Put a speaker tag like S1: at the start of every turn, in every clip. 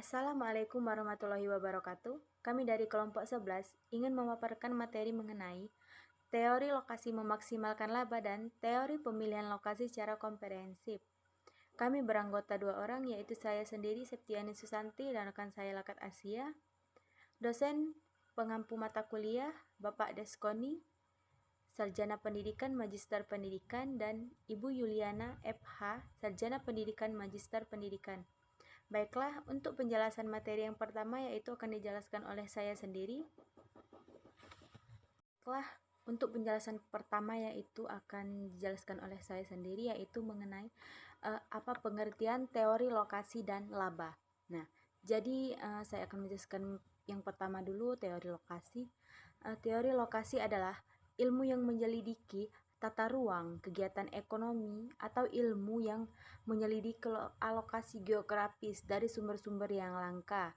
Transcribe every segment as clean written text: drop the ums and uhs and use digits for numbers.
S1: Assalamualaikum warahmatullahi wabarakatuh. Kami dari kelompok 11 ingin memaparkan materi mengenai teori lokasi memaksimalkan laba dan teori pemilihan lokasi secara komprehensif. Kami beranggota 2 orang, yaitu saya sendiri Septiani Susanti dan rekan saya Lakat Asia, dosen pengampu mata kuliah Bapak Deskoni, Sarjana Pendidikan Magister Pendidikan, dan Ibu Yuliana FH, Sarjana Pendidikan Magister Pendidikan. Baiklah, untuk penjelasan materi yang pertama yaitu akan dijelaskan oleh saya sendiri. Untuk penjelasan pertama yaitu akan dijelaskan oleh saya sendiri, yaitu mengenai apa pengertian teori lokasi dan laba. Nah, jadi saya akan menjelaskan yang pertama dulu, teori lokasi. Teori lokasi adalah ilmu yang menyelidiki tata ruang, kegiatan ekonomi, atau ilmu yang menyelidiki alokasi geografis dari sumber-sumber yang langka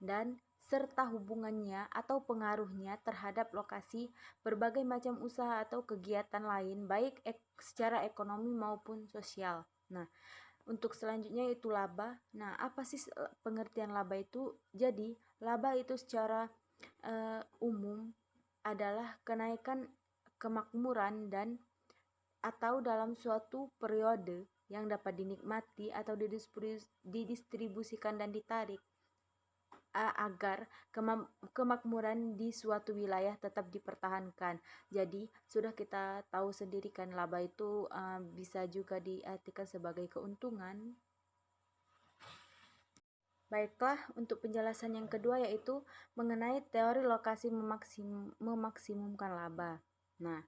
S1: dan serta hubungannya atau pengaruhnya terhadap lokasi berbagai macam usaha atau kegiatan lain, baik secara ekonomi maupun sosial. Nah, untuk selanjutnya itu laba. Nah, apa sih pengertian laba itu? Jadi, laba itu secara umum adalah kenaikan kemakmuran dan atau dalam suatu periode yang dapat dinikmati atau didistribusikan dan ditarik agar kemakmuran di suatu wilayah tetap dipertahankan. Jadi sudah kita tahu sendiri kan, laba itu bisa juga diartikan sebagai keuntungan. Baiklah, untuk penjelasan yang kedua yaitu mengenai teori lokasi memaksimumkan laba. Nah,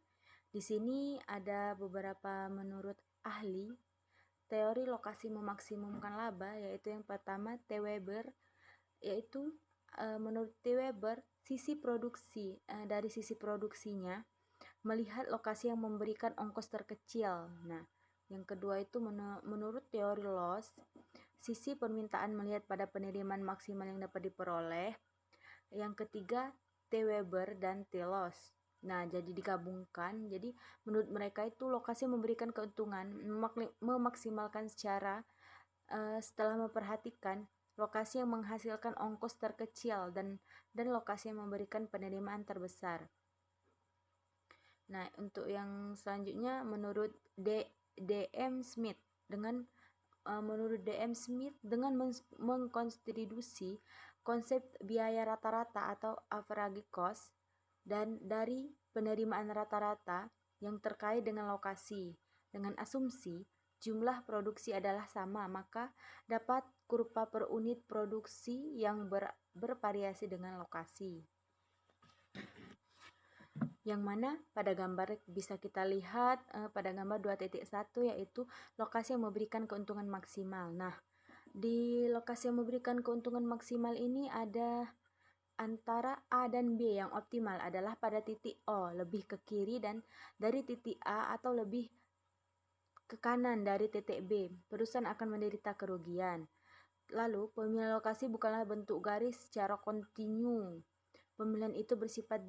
S1: di sini ada beberapa menurut ahli teori lokasi memaksimumkan laba, yaitu yang pertama T. Weber, yaitu menurut T. Weber dari sisi produksinya melihat lokasi yang memberikan ongkos terkecil. Nah, yang kedua itu menurut teori loss, sisi permintaan melihat pada penerimaan maksimal yang dapat diperoleh. Yang ketiga T. Weber dan T. Loss. Nah, jadi digabungkan. Jadi menurut mereka itu lokasi memberikan keuntungan, memaksimalkan secara setelah memperhatikan lokasi yang menghasilkan ongkos terkecil dan lokasi yang memberikan penerimaan terbesar. Nah, untuk yang selanjutnya menurut D.M. Smith dengan mengkonstitusi konsep biaya rata-rata atau average cost dan dari penerimaan rata-rata yang terkait dengan lokasi. Dengan asumsi jumlah produksi adalah sama, maka dapat kurva per unit produksi yang bervariasi dengan lokasi. Yang mana pada gambar bisa kita lihat pada gambar 2.1 yaitu lokasi yang memberikan keuntungan maksimal. Nah, di lokasi yang memberikan keuntungan maksimal ini ada antara A dan B. Yang optimal adalah pada titik O, lebih ke kiri dan dari titik A, atau lebih ke kanan dari titik B. Perusahaan akan menderita kerugian. Lalu, pemilihan lokasi bukanlah bentuk garis secara kontinu. Pemilihan itu bersifat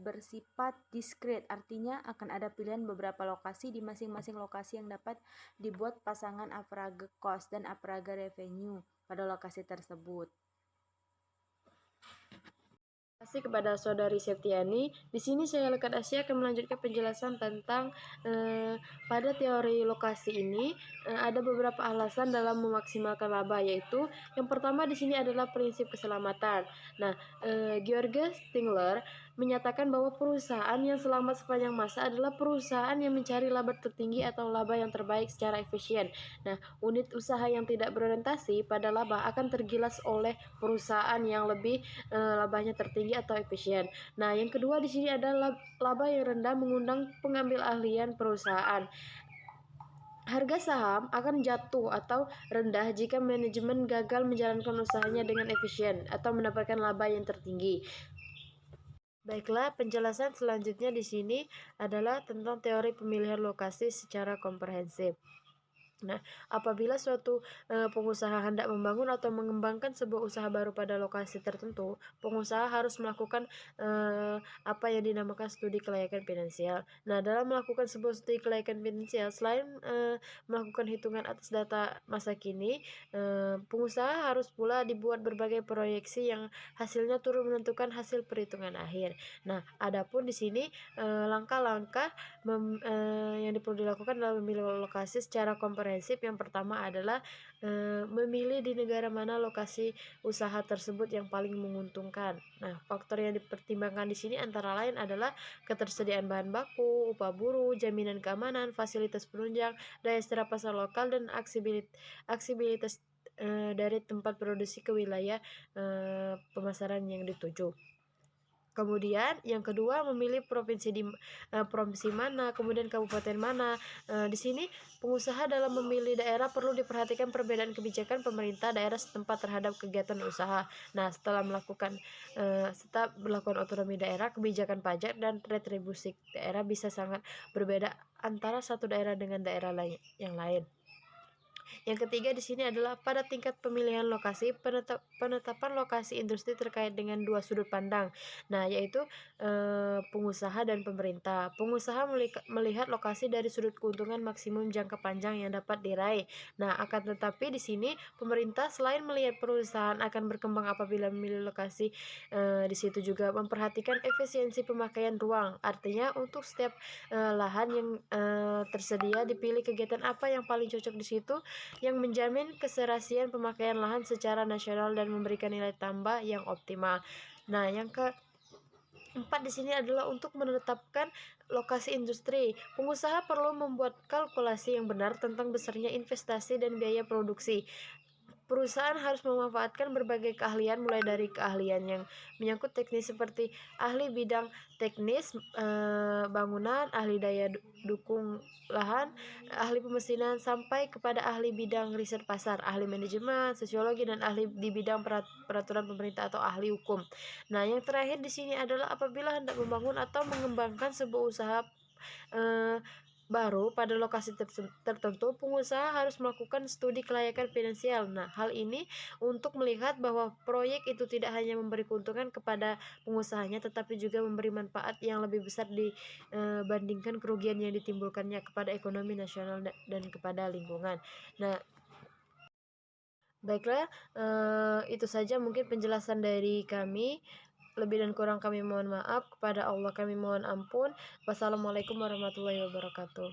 S1: diskret, artinya akan ada pilihan beberapa lokasi di masing-masing lokasi yang dapat dibuat pasangan average cost dan average revenue pada lokasi tersebut. Terima kasih kepada Saudari Septiani. Di sini saya Lekat Asia akan melanjutkan penjelasan tentang pada teori lokasi ini ada beberapa alasan dalam memaksimalkan laba, yaitu yang pertama di sini adalah prinsip keselamatan. Nah, George Stingler menyatakan bahwa perusahaan yang selamat sepanjang masa adalah perusahaan yang mencari laba tertinggi atau laba yang terbaik secara efisien. Nah, unit usaha yang tidak berorientasi pada laba akan tergilas oleh perusahaan yang lebih labanya tertinggi atau efisien. Nah, yang kedua di sini adalah laba yang rendah mengundang pengambil ahlian perusahaan. Harga saham akan jatuh atau rendah jika manajemen gagal menjalankan usahanya dengan efisien atau mendapatkan laba yang tertinggi. Baiklah, penjelasan selanjutnya di sini adalah tentang teori pemilihan lokasi secara komprehensif.
S2: Nah, apabila suatu pengusaha hendak membangun atau mengembangkan sebuah usaha baru pada lokasi tertentu, pengusaha harus melakukan apa yang dinamakan studi kelayakan finansial. Nah, dalam melakukan sebuah studi kelayakan finansial, selain melakukan hitungan atas data masa kini, pengusaha harus pula dibuat berbagai proyeksi yang hasilnya turut menentukan hasil perhitungan akhir. Nah, adapun di sini langkah-langkah yang perlu dilakukan adalah memilih lokasi secara komprehensif. Yang pertama adalah memilih di negara mana lokasi usaha tersebut yang paling menguntungkan. Nah, faktor yang dipertimbangkan di sini antara lain adalah ketersediaan bahan baku, upah buruh, jaminan keamanan, fasilitas penunjang, daya serap pasar lokal, dan aksibilitas dari tempat produksi ke wilayah pemasaran yang dituju. Kemudian yang kedua, memilih provinsi mana, kemudian kabupaten mana. Di sini pengusaha dalam memilih daerah perlu diperhatikan perbedaan kebijakan pemerintah daerah setempat terhadap kegiatan usaha. Nah, setelah berlakukan otonomi daerah, kebijakan pajak dan retribusi daerah bisa sangat berbeda antara satu daerah dengan daerah lain yang lain. Yang ketiga di sini adalah pada tingkat pemilihan lokasi, penetapan lokasi industri terkait dengan dua sudut pandang. Nah, yaitu pengusaha dan pemerintah. Pengusaha melihat lokasi dari sudut keuntungan maksimum jangka panjang yang dapat diraih. Nah, akan tetapi di sini pemerintah selain melihat perusahaan akan berkembang apabila memilih lokasi, di situ juga memperhatikan efisiensi pemakaian ruang. Artinya untuk setiap lahan yang tersedia dipilih kegiatan apa yang paling cocok di situ, yang menjamin keserasian pemakaian lahan secara nasional dan memberikan nilai tambah yang optimal. Nah, yang keempat di sini adalah untuk menetapkan lokasi industri. Pengusaha perlu membuat kalkulasi yang benar tentang besarnya investasi dan biaya produksi. Perusahaan harus memanfaatkan berbagai keahlian, mulai dari keahlian yang menyangkut teknis seperti ahli bidang teknis bangunan, ahli daya dukung lahan, ahli pemesinan, sampai kepada ahli bidang riset pasar, ahli manajemen, sosiologi, dan ahli di bidang peraturan pemerintah atau ahli hukum. Nah, yang terakhir di sini adalah apabila hendak membangun atau mengembangkan sebuah usaha eh, baru pada lokasi tertentu, pengusaha harus melakukan studi kelayakan finansial. Nah, hal ini untuk melihat bahwa proyek itu tidak hanya memberi keuntungan kepada pengusahanya, tetapi juga memberi manfaat yang lebih besar dibandingkan kerugian yang ditimbulkannya kepada ekonomi nasional dan kepada lingkungan. Nah, baiklah, itu saja mungkin penjelasan dari kami. Lebih dan kurang kami mohon maaf. Kepada Allah kami mohon ampun. Wassalamualaikum warahmatullahi wabarakatuh.